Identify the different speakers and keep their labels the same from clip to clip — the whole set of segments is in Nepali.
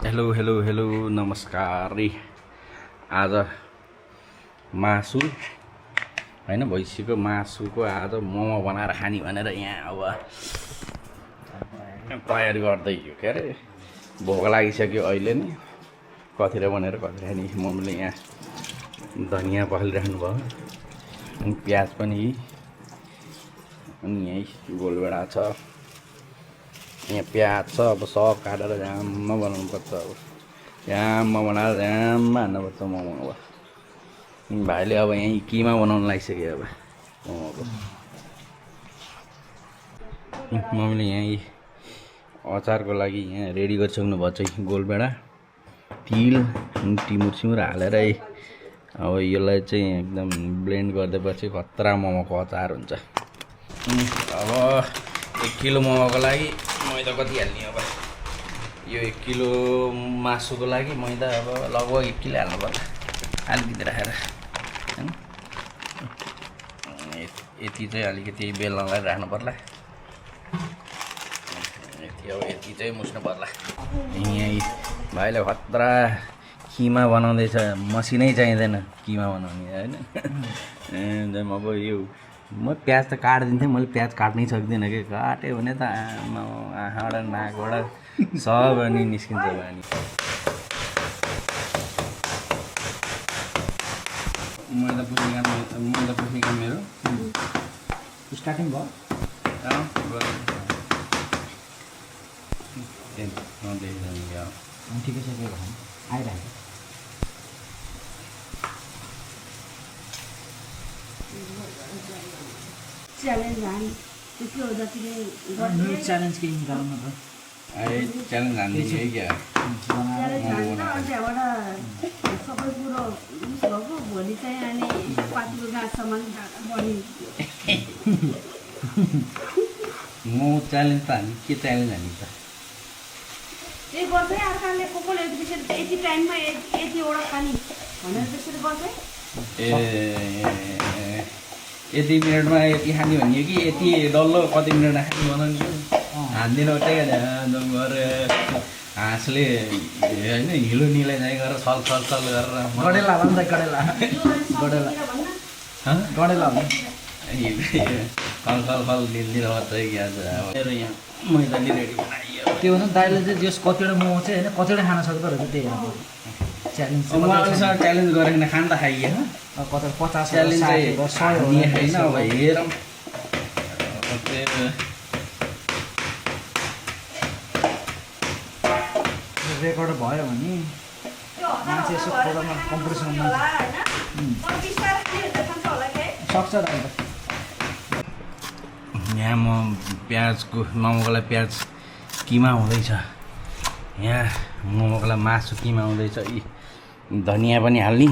Speaker 1: हेलो हेलो हेलो नमस्कार। आज मासु होइन भैँसीको मासुको आज मोमो बनाएर खाने भनेर यहाँ अब तयारी गर्दैछु। के अरे भोक लागिसक्यो अहिले नै। कतिले भनेर कति खाने मम्मीले यहाँ धनियाँ पखालिराख्नु भयो, अनि प्याज पनि, अनि यहीँ गोलभेडा छ, यहाँ प्याज छ। अब सब काटेर झ्याम्म बनाउनु पर्छ। अब झ्याम्म बनाएर झ्याम्म हान्नुपर्छ मोमो। अब भाइले अब यहीँ किमा बनाउनु लागिसक्यो। अब मोमोको मम्मीले यहीँ अचारको लागि यहाँ रेडी गरिसक्नु भएको छ। गोलभेडा, तिल, टिमुर सिमुर हालेर अब यसलाई चाहिँ एकदम ब्लेन्ड गरिदिएपछि खतरा मोमोको अचार हुन्छ। अब 1 किलो मोमोको लागि मैदा कति हाल्ने? अब यो 1 किलो मासुको लागि मैदा अब लगभग 1 किलो हाल्नु पर्ला, अलिकति राखेर होइन। यति चाहिँ अलिकति बेल्नलाई राख्नु पर्ला। अब यति चाहिँ मुस्नु पर्ला। यहीँ भाइले खतरा किमा बनाउँदैछ, मसिनै चाहिँदैन किमा बनाउने होइन। अब यो म प्याज त काटिदिन्थेँ, मैले प्याज काट्नै सक्दिनँ कि काट्यो भने त आँखाबाट नाकबाट सब अनि निस्किन्छ बानी। मैदा पुस्ने काम मेरो
Speaker 2: स्टार्टिङ भयो। ठिकै छ, आइरहेको
Speaker 3: च्यालेन्ज हानी त्यो के हो जतिले गर्ने
Speaker 2: च्यालेन्ज केही निकाल्नु त
Speaker 1: च्यालेन्ज हान्दिने है क्या।
Speaker 3: च्यालेन्ज हान्न अनि त्यहाँबाट सबै कुरो उस भएको भोलि चाहिँ अनि पातीको गाँससम्म बनिन्थ्यो।
Speaker 1: म च्यालेन्ज त हान्ने, के च्यालेन्ज हान्ने त?
Speaker 3: त्यही गर्दै अर्काले कसले त्यसरी यति टाइममा यतिवटा खाने भनेर त्यसरी गर्दै
Speaker 1: यति मिनटमा यति खाने भन्ने कि यति डल्लो कति मिनटमा खाने बनाउने? हान्दिनँ त्यही गरेर हाँसले होइन हिलो निलाई जाइ गरेर छल छल छल गरेर
Speaker 2: गडेला भन्छ नि त, गडेला गडेला हुन्छ।
Speaker 1: फल फल फल दिँदिन चाहिँ क्या छ। मेरो यहाँ मैदाले रेडी बनाइयो।
Speaker 2: त्यो भने दाइले चाहिँ जस कतिवटा मोमो चाहिँ होइन कतिवटा खान सक्दो रहेछ, त्यही हेर्नु च्यालेन्ज।
Speaker 1: उहाँसँग च्यालेन्ज गरेर खान त खाइयो
Speaker 2: कता 50
Speaker 1: च्यालेन्ज चाहिँ
Speaker 2: 100
Speaker 1: होइन। अब हेरौँ
Speaker 2: रेकर्ड भयो भने मान्छे यसो प्रोग्राममा कम्पिटिसनमा सक्छ त अन्त।
Speaker 1: यहाँ म प्याजको मोमोको लागि प्याज किमा हुँदैछ, यहाँ मोमोको लागि मासु किमा हुँदैछ। यी धनियाँ पनि हाल्ने,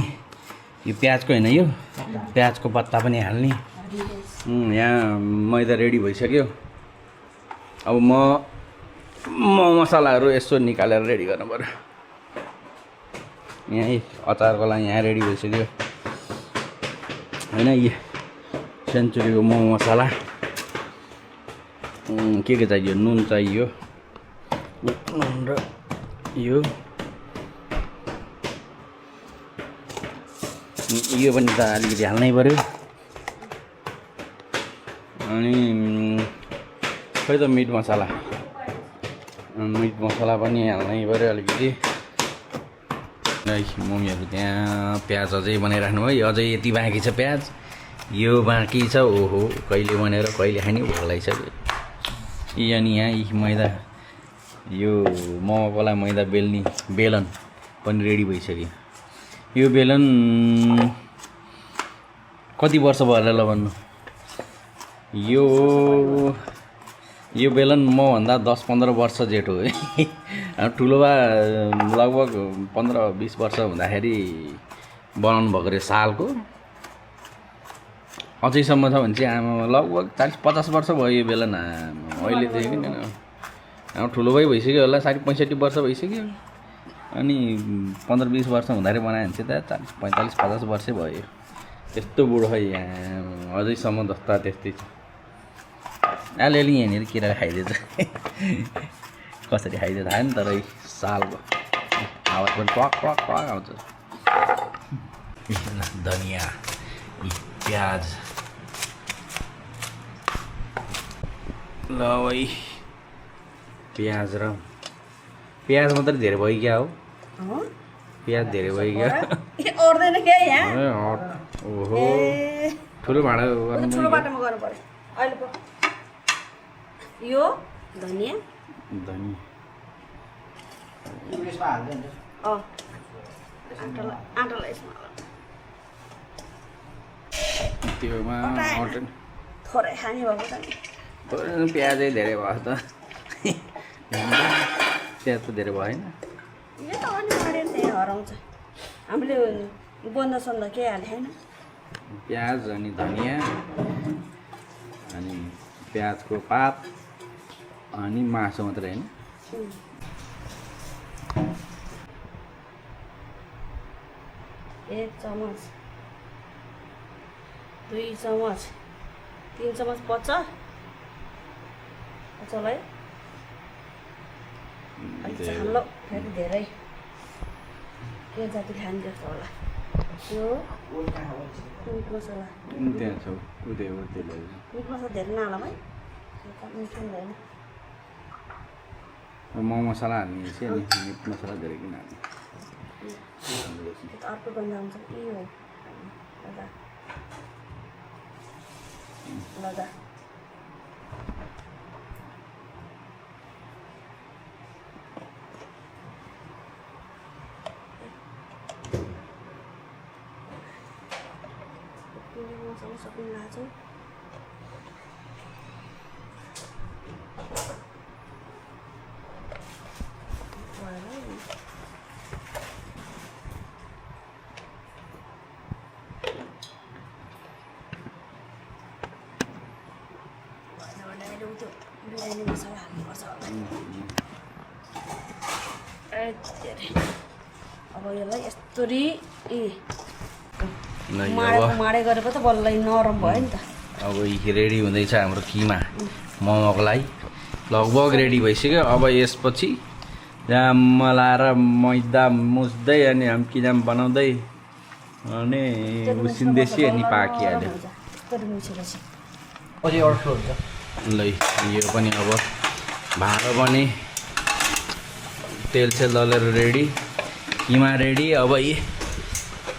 Speaker 1: यो प्याजको होइन, यो प्याजको पत्ता पनि हाल्ने। यहाँ मैदा रेडी भइसक्यो। अब म मसलाहरू यसो निकालेर रेडी गर्नु पऱ्यो। यहीँ अचारको लागि यहाँ रेडी भइसक्यो होइन। यो सेन्चुरीको मोमो मसला के चाहियो? नुन चाहियो, नुन र यो पनि त अलिकति हाल्नै पऱ्यो। अनि खै त मिट मसला पनि हाल्नै पऱ्यो अलिकति। मम्मीहरू त्यहाँ प्याज अझै बनाइराख्नु भयो। अझै यति बाँकी छ प्याज, यो बाँकी छ। ओहो कहिले बनेर कहिले खाने भोक लागिसक्यो। अनि यहाँ मैदा, यो मोमोको लागि मैदा बेल्ने बेलन पनि रेडी भइसक्यो। यो बेलन कति वर्ष भयो होला ल भन्नु? यो बेलन मभन्दा 10-15 वर्ष जेठो है। ठुलो बा लगभग 15-20 वर्ष हुँदाखेरि बनाउनु भएको रहेछ सालको। अझैसम्म छ भने चाहिँ आमा लगभग 40-50 वर्ष भयो यो बेलन। अहिले देखेको नि ठुलो भइसक्यो होला, 60-65 वर्ष भइसक्यो। अनि 15-20 वर्ष हुँदाखेरि बनायो भने चाहिँ त 40-45-50 वर्षै भयो। त्यस्तो बुढो खै यहाँ अझैसम्म जस्ता त्यस्तै छ। अलिअलि यहाँनिर किरा खाइदिएछ। कसरी खाइदियो थाहा नि तर सालको आवाज पनि टक टक टक आउँछ धनियाँ प्याज ल भाइ प्याज मात्रै धेरै भइगयो हो प्याज धेरै भइगयो
Speaker 3: ओर्दैन के यहाँ
Speaker 1: ओहो ठुलो भाँडा गर्नु
Speaker 3: ठुलो बाटोमा गर्नु पर्यो अहिले पो यो धनियाँ
Speaker 2: यसमा हाल्दै हुन्छ
Speaker 3: आँटालाई यसमा
Speaker 1: त्योमा
Speaker 3: थोरै खाने भएको त नि
Speaker 1: प्याजै धेरै भयो त प्याज त धेरै भएन
Speaker 3: यो त अनिवार्य त्यही हराउँछ हामीले बन्द सन्द केही हाले छैन
Speaker 1: प्याज अनि धनियाँ अनि प्याजको पात अनि मासु मात्रै होइन
Speaker 3: 1 चम्मच 2 चम्मच 3 चम्मच पर्छ है ल फेरि धेरै के जाति खाने जस्तो होला यो मिट मसला
Speaker 1: त्यहाँ छ उदय
Speaker 3: मिट मसला धेरै नहालौँ है मिठो हुँदैन
Speaker 1: मम मसला हाल्ने चाहिँ नि मिट मसला धेरै किन हाल्ने
Speaker 3: अर्को गन्ध आउँछ ए हो ल सक्नु लाग्छ बिरयानी मसला हाल्नुपर्छ अब यसलाई यस्तरी माडे गरेको त बल्ल नरम भयो नि त
Speaker 1: अब रेडी हुँदैछ हाम्रो किमा मोमोको लागि लगभग रेडी भइसक्यो अब यसपछि जाम लाएर मैदा मुस्दै अनि हामी किनाम बनाउँदै अनि उसिन्दैछ अनि पाकिहाल्यो
Speaker 2: अझै अर्को हुन्छ
Speaker 1: ल यो पनि अब भाँडो पनि तेल सेल दलेर रेडी किमा रेडी अब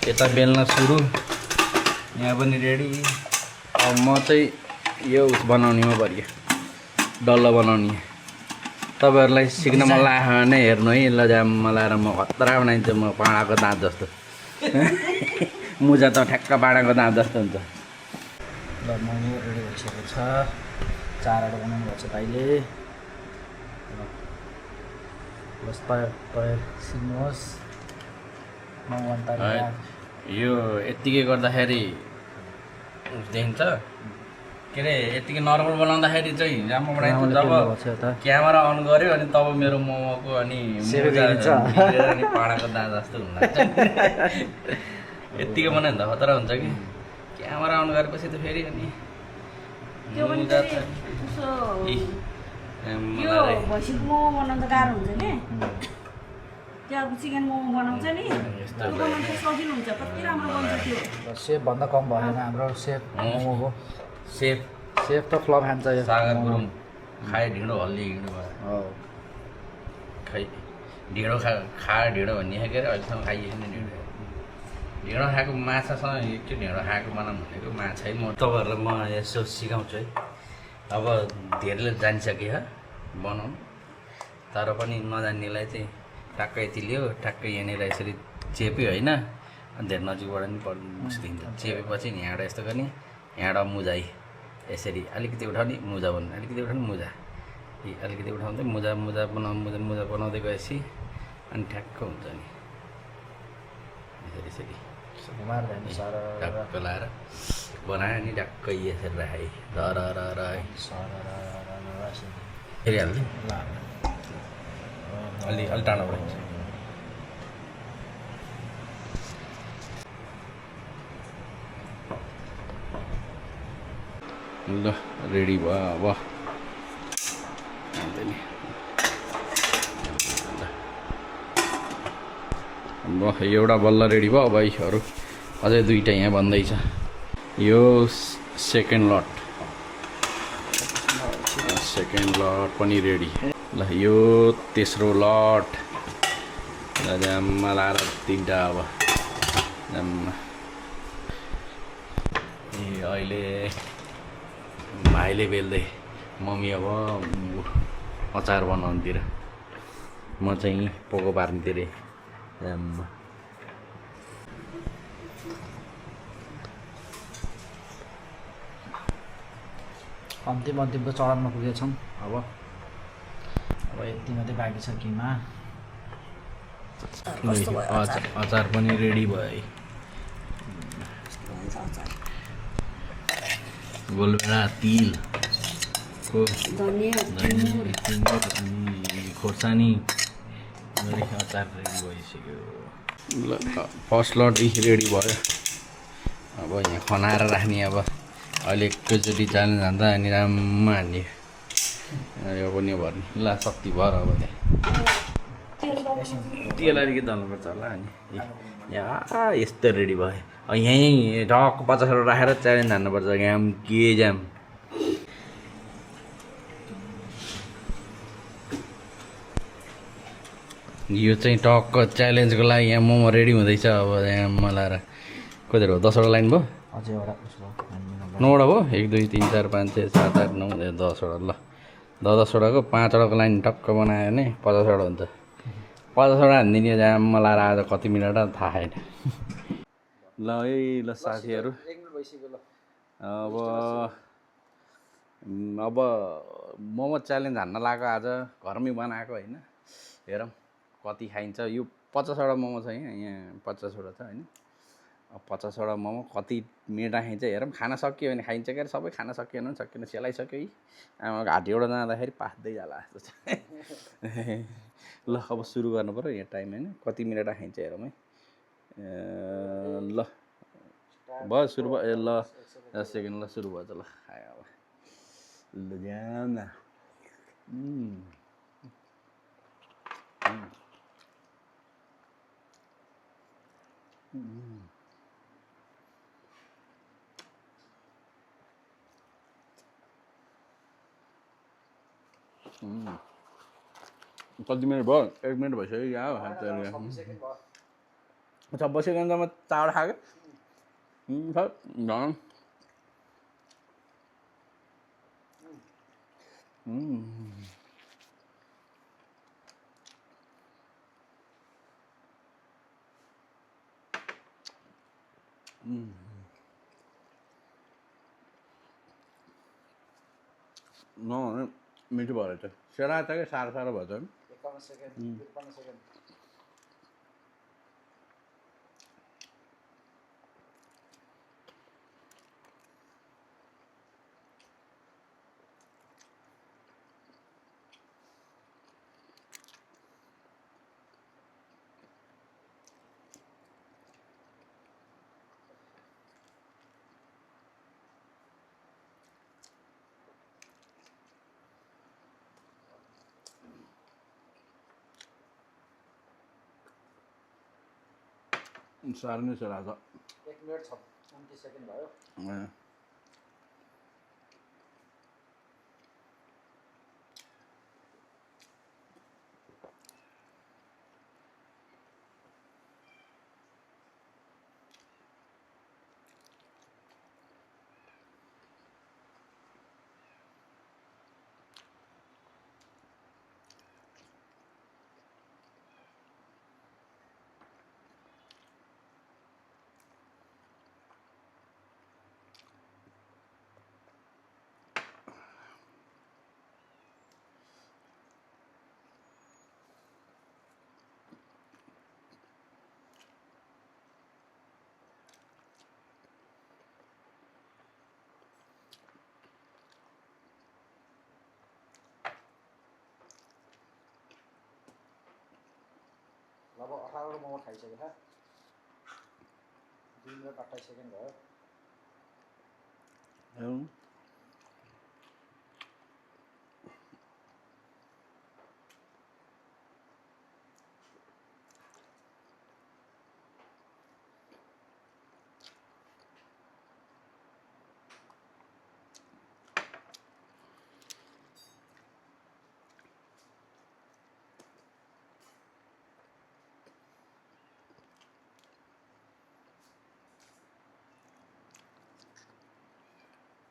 Speaker 1: यता बेल्न सुरु यहाँ पनि रेडी अब म चाहिँ यो बनाउनेमा परियो डल्लो बनाउने तपाईँहरूलाई सिक्न मन लाग्यो भने हेर्नु है ल जाम लाएर म खतरा बनाइदिन्छु म पाडाको दाँत जस्तो मुजा त ठ्याक्क पाडाको दाँत जस्तो हुन्छ
Speaker 2: ल मोमो रेडी भइसकेको छ 4 वटा बनाउनु भएको छ भाइले बस तयार सिक्नुहोस्
Speaker 1: यो यत्तिकै गर्दाखेरि देखिन्छ के अरे यत्तिकै नर्मल बनाउँदाखेरि चाहिँ राम्रो बनाइन्छ जब क्यामेरा अन गऱ्यो अनि तब मेरो मोमोको अनि पाडाको दाँत जस्तो हुन लाग्छ यत्तिकै बनायो भने त खतरा हुन्छ कि क्यामेरा अन गरेपछि त फेरि अनि
Speaker 3: मोमो बनाउनु त गाह्रो हुन्छ नि त्यो अब चिकन मोमो बनाउँछ नि त्यो बनाउनु सजिलो हुन्छ कति राम्रो बन्छ त्यो
Speaker 2: सेफ भन्दा कम भएन हाम्रो सेफ मोमोको
Speaker 1: सेफ
Speaker 2: त फ्लप खान्छ यो
Speaker 1: सागर गुरुङ खाए ढिँडो हल्ली हिँड्नु भयो खै ढिँडो खाएर ढिँडो भन्ने के अरे अहिलेसम्म खाइएन ढिँडो खाएको माछासँग एकचोटि ढिँडो खाएको बनाउनु भनेको माछै म तपाईँहरूलाई म यसो सिकाउँछु है अब धेरैले जानिसके बनाउनु तर पनि नजान्नेलाई चाहिँ ट्याक्कै यति लियो ट्याक्कै यहाँनिर यसरी चेप्यो होइन अनि धेरै नजिकबाट नि मुस्किन्छ चेपेपछि नि यहाँबाट यस्तो गर्ने यहाँबाट मुजाइ यसरी अलिकति उठाउने मुजा भन्नु अलिकति उठाउने मुजा अलिकति उठाउँदै मुजा बनाउँदै गएपछि अनि ठ्याक्क हुन्छ नि यसरी ढक्क लाएर बनायो नि ढक्कै यसरी राखेँ फेरि हाल्दै अलि टाढो बनाइन्छ ल रेडी भयो अब एउटा बल्ल रेडी भयो। अब अरू अझै 2टा यहाँ बन्दैछ। यो सेकेन्ड लट पनि रेडी। ल यो तेस्रो लट जाममा लाएर 3टा। अब जाममा अहिले भाइले बेल्दै मम्मी अब अचार बनाउनुतिर, म चाहिँ पोको पार्नुतिर। जाममा
Speaker 2: अन्तिमको चरणमा पुगेछौँ। अब यति मात्रै बाँकी छ किमा।
Speaker 1: अचार पनि रेडी भयो। गोलभेडा, तिल को खोर्सानी अचार रेडी भइसक्यो। ल फर्स्ट लट रेडी भयो। अब यहाँ खनाएर राख्ने। अब अहिले एकैचोटि च्यालेन्ज हान्दा अनि राममा हान्ने। यो पनि भर्ने। ल शक्ति भर। अब त्यहाँ तेल अलिकति दल्नुपर्छ होला। अनि यहाँ यस्तो रेडी भयो। यहीँ टक्क 50 राखेर च्यालेन्ज हान्नुपर्छ। जाम के जाम। यो चाहिँ टक्क च्यालेन्जको लागि यहाँ मोमो रेडी हुँदैछ। अब यहाँ मलाई कति हो 10वटा लाइन भयो।
Speaker 2: अझै एउटा
Speaker 1: 9वटा भयो। 1 2 3 4 5 6 7 8 9 10वटा। ल 10वटाको 5वटाको लाइन टक्क बनायो भने 50वटा हुन्छ। 50वटा हानिदिने जाममा लाएर आज कति मिनट थाहा छैन। ल है ल साथीहरू, अब मोमो च्यालेन्ज हान्न लगाएको आज घरमै बनाएको होइन। हेरौँ कति खाइन्छ। यो 50वटा मोमो छ। यहाँ 50वटा छ होइन। अब 50वटा मोमो कति मिनटमा खाइन्छ हेरौँ। खान सक्यो भने खाइन्छ क्या। सबै खान सकिएन भने सकिएन। सेलाइसक्यो है। आमा घाँटीबाट जाँदाखेरि पास्दै जाला जस्तो छ। ल अब सुरु गर्नु पऱ्यो। यहाँ टाइम होइन। कति मिनटमा खाइन्छ हेरौँ है। ल भयो सुरु भयो। ल 10 सेकेन्ड। ल सुरु भयो त। ल खायो अब। ल जाम न। कति मिनट भयो? 1 मिनट भइसक्यो। यहाँ 26 सेकेन्डमा 4 खाएको। मिठो भयो रहेछ। सेरा छ कि साह्रो साह्रो भयो त।
Speaker 2: 51 सेकेन्ड।
Speaker 1: साह्रो नै सेरा छ।
Speaker 2: 1 मिनट 29 सेकेन्ड भयो। अब 18 मोमो खाइसक्यो था। 2 मिनट 28 सेकेन्ड भयो।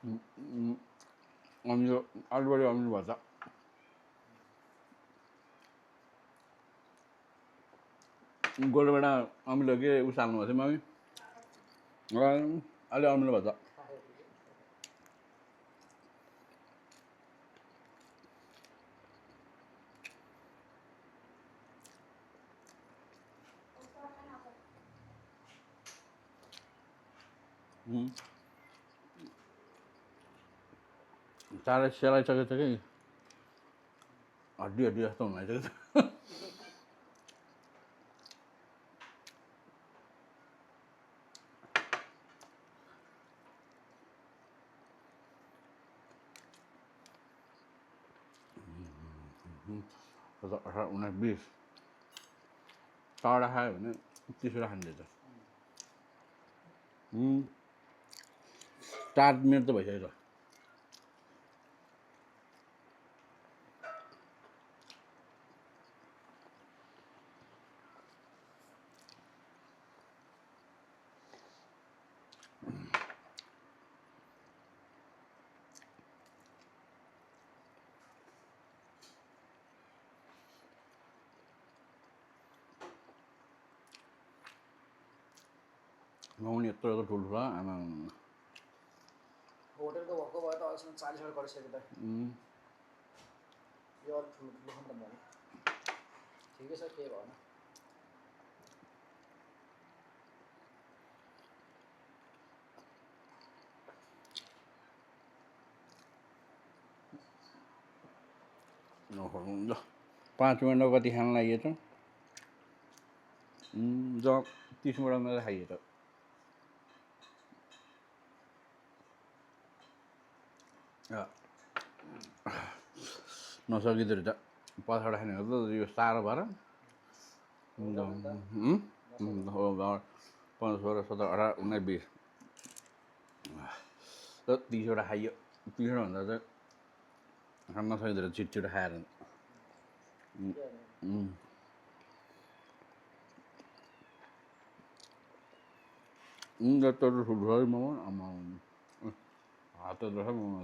Speaker 1: अमिलो आलुबडी अमिलो भन्छ गोरुबेडा अमिलो के उसाल्नु भएको थियो मम्मी अलि अमिलो भन्छ चारै सेलाइसकेको छ कि हड्डी हड्डी जस्तो हुन आइसकेको छ र 18, 19, 20 चारवटा खायो भने 30वटा खान्छ त 4 मिनट त भइसक्यो त गाउने यत्रो ठुल्ठुला आमा
Speaker 2: होटलको भएको भए त अहिलेसम्म 40 वटा गरिसक्यो त यो अलिक ठुलो ठुलो खानु त भयो ठिकै छ केही भएन
Speaker 1: ल 5 मिनटमा कति खान लागि त जब 30 मिनटमा खाइयो त नसकिँदो रहेछ 5 वटा खाने हो त यो साह्रो भएर 5, 16, 17, 18, 19, 20 र 30 वटा खाइयो 30 वटा भन्दा चाहिँ खान नसकिँदो रहेछ छिटो खाएर यत्रो ठुल्ठुलो मोमो आमा हात रहेछ मोमो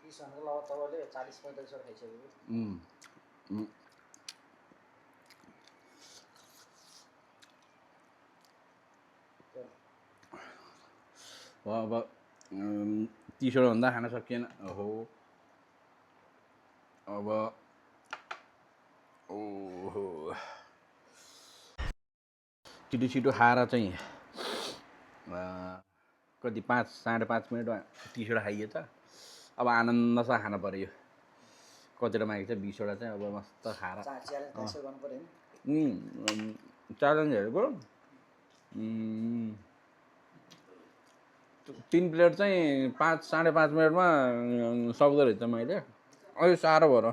Speaker 2: 30 भनेको लगभग तपाईँले 40-45 वटा खाइसक्यो
Speaker 1: अब 30 वटा भन्दा खान सकिएन ओहो अब ओहो छिटो छिटो खाएर चाहिँ कति 5, 5.5 मिनटमा 30 वटा खाइयो त अब आनन्दसँग खान पर्यो कतिवटा मागेको छ 20 वटा चाहिँ अब मस्त खाएर च्यालेन्ज हेरेको 3 प्लेट चाहिँ 5, 5.5 मिनटमा सक्दो रहेछ मैले अलि साह्रो भएर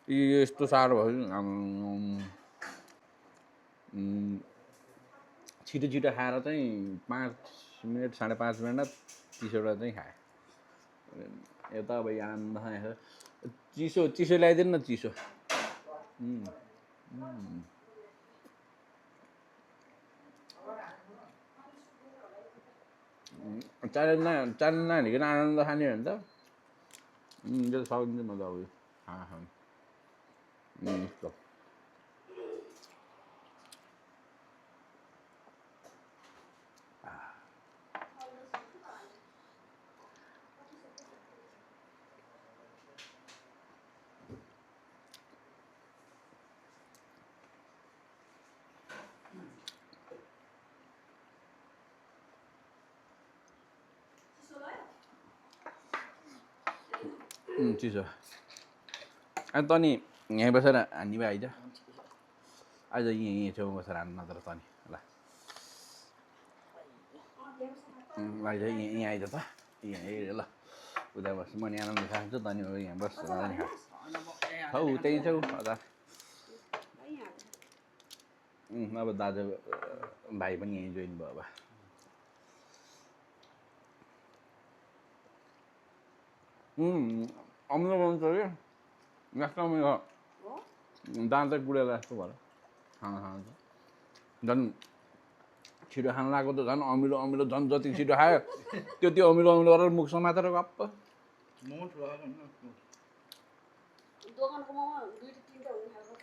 Speaker 1: यस्तो साह्रो भयो छिटो छिटो खाएर चाहिँ 5 मिनट 5.5 मिनटमा 30 वटा चाहिँ खाएँ यता अब आनन्द चिसो चिसो ल्याइदिनु न चिसो च्यालेन्ज नहालिकन आनन्द खाने हो भने त त्यो सकिन्छ म त अब खाना खानु यस्तो चिसो अनि त नि यहीँ बसेर हान्ने भए आइज आइज यहीँ छेउमा बसेर हान्नु नत्र त नि ल आइज यहीँ आइज त यहीँ ल उता बस्छु म नि आनन्द खान्छु त नि यहाँ बस्छ नि खा हौ त्यहीँ छौ अदा अब दाजु भाइ पनि यहीँ जोइन भयो अब अमिलो बनाउँछ कि यस्तो अमिलो दाँतै पुडेर जस्तो भयो खाना खानु त झन् छिटो खानु लाग्यो त झन् अमिलो अमिलो झन् जति छिटो खायो त्यो अमिलो अमिलो गरेर मुखसँग मात्र गप्प
Speaker 2: मोमो ठुलो खाएको होइन
Speaker 3: दोकानको मोमो 2 3टा हुने खालको छ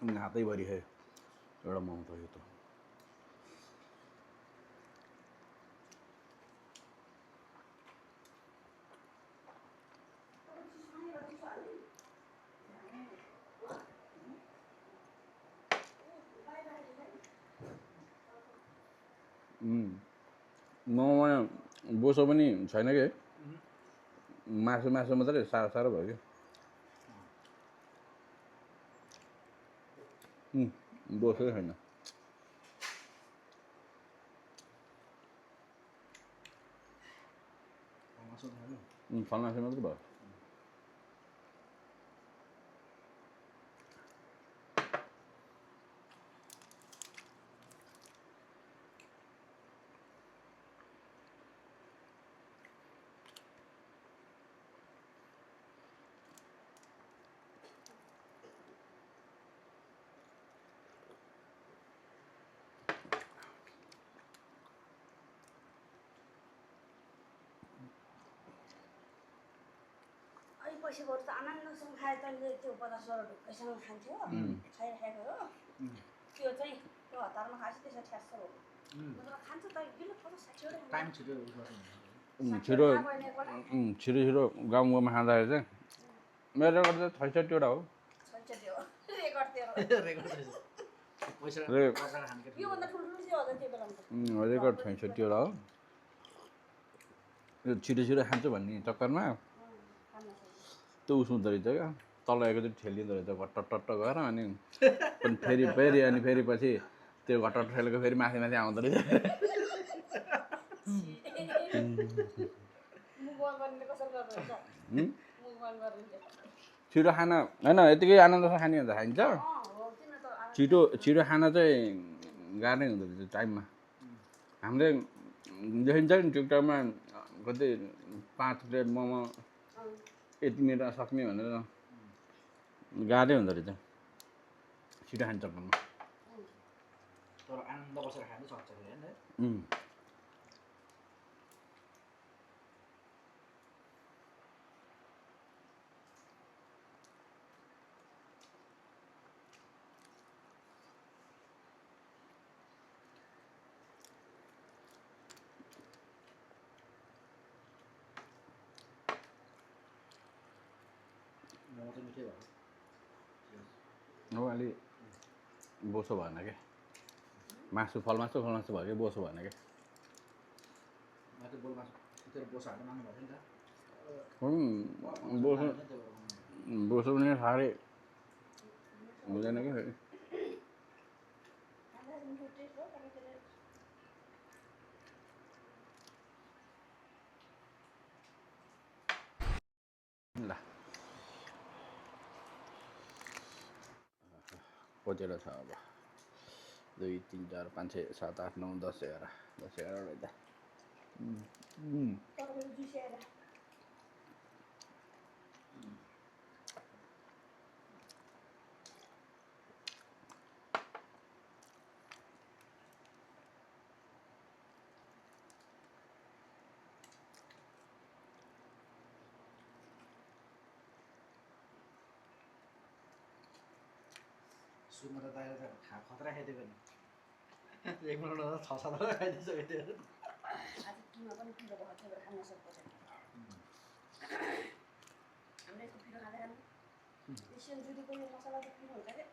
Speaker 3: नि
Speaker 1: हातैभरि खायो एउटा मोमो भयो त मोमोमा बोसो पनि छैन कि मासु मात्रै साह्रो साह्रो भयो कि बोसै छैन फलमासु मात्रै भयो
Speaker 3: पैसा बरु त आनन्दसँग खाए तैँले त्यो 50 ढुक्कैसँग खान्थ्यो खाइराखेको हो त्यो चाहिँ त्यो हतारमा खाएपछि त्यसमा ठ्यास हो खान्छ त किलो 50 60
Speaker 2: टाइम छिटो
Speaker 1: छिटो छिटो गाउँमा खाँदाखेरि चाहिँ मेरो रेकर्ड चाहिँ 66वटा हो
Speaker 3: 66 हो रेकर्ड तेरो योभन्दा ठुल्ठुलो चाहिँ होला त्यो बेलामा त
Speaker 1: रेकर्ड 66वटा हो यो छिटो छिटो खान्छु भन्ने चक्करमा त्यो उस हुँदो रहेछ क्या तल एकचोटि ठेलिँदो रहेछ घट्ट गएर अनि फेरि पछि त्यो घट्ट ठेलेको फेरि माथि माथि आउँदो रहेछ छिटो खाना होइन यतिकै आनन्दसँग खाने हुन्छ खाइन्छ छिटो खाना चाहिँ गाह्रै हुँदो रहेछ टाइममा हामीले देखिन्छ नि टिकटकमा कति 5 प्लेट मोमो 1 मिनटमा सक्ने भनेर गाह्रै हुँदो रहेछ छिटो खाने चक्करमा
Speaker 2: तर आनन्द बसेर खानु सक्छ होइन मोमो चाहिँ मिठै भयो
Speaker 1: हो अलि बोसो भएन क्या मासु फलमासु भयो कि बोसो भएन क्या
Speaker 2: माथि बोलमासु त्यो बोसाहरू माग्नु भएको थियो नि त
Speaker 1: बोसो पनि साह्रै हुँदैन कि ल कतिवटा छ अब 2 3 4 5 6 7 8 9 10 11 11
Speaker 2: सुमा त दाइले त खतरा खाइदिएको नि 1 मिनटमा त 6-7 खाइदिइसकेको थियो
Speaker 3: आज किमा पनि पिरो भएको थियो खान सक्दैन हामीले यस्तो पिरो खाँदै खानु एसियन जुडीको यो मसला त पिरो हुन्छ के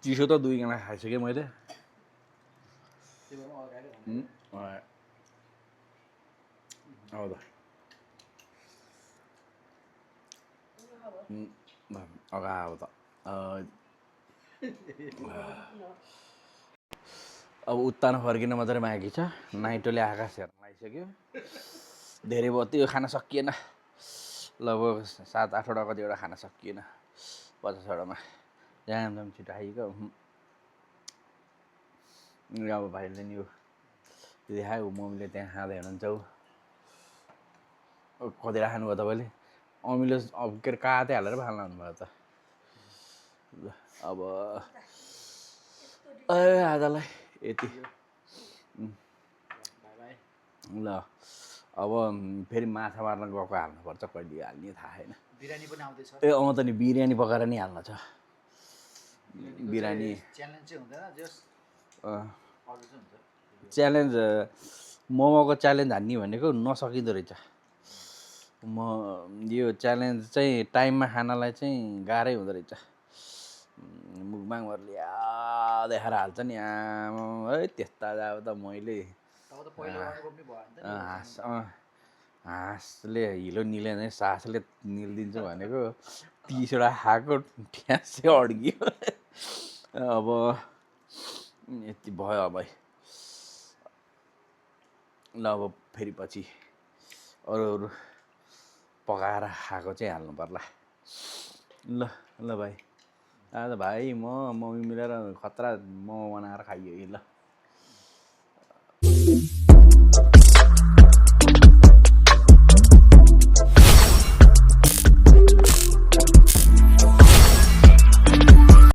Speaker 1: चिसो त 2 गाना खाइसकेँ मैले
Speaker 2: त्यो भएर अगाडि
Speaker 1: अब त अब उत्तानो फर्किन मात्रै बाँकी छ नाइटोले आकाश हेर्न लागिसक्यो धेरै भयो त्यो खाना सकिएन लगभग 7-8वटा कतिवटा खाना सकिएन 50वटामा जाम छिटो खाइको अब भाइले नि यो देखायो मम्मीले त्यहाँ खाँदै हुनुहुन्छ कतिवटा खानुभयो तपाईँले अमिलो के अरे कातै हालेर पो खान लानुभयो त अब
Speaker 3: यस्तो
Speaker 1: आजलाई यति
Speaker 2: बाई बाई
Speaker 1: ल अब फेरि माछा मार्न गएको हाल्नुपर्छ कहिले हाल्ने थाहा छैन
Speaker 2: बिरानी पनि आउँदैछ
Speaker 1: त नि बिरयानी पकाएर नि हाल्न छ बिरयानी
Speaker 2: च्यालेन्ज चाहिँ हुँदैन जस अरू चाहिँ हुन्छ
Speaker 1: च्यालेन्ज मोमोको च्यालेन्ज हान्ने भनेको नसकिँदो रहेछ म यो च्यालेन्ज चाहिँ टाइममा खानलाई चाहिँ गाह्रै हुँदो रहेछ मुखबाङहरूले देखाएर हाल्छ नि आमा है त्यस्ता अब त मैले
Speaker 2: तब त पहिलो राउन्डको पनि भयो नि त
Speaker 1: हाँसले हिलो निलेन सासले निलिदिन्छु भनेको 30वटा खाएको ठ्यासै अड्कियो अब यति भयो अब ल अब फेरि पछि अरू पकाएर खाएको चाहिँ हाल्नु पर्ला ल ल भाइ आज भाइ मम्मी मिलेर खतरा मोमो बनाएर खाइयो ल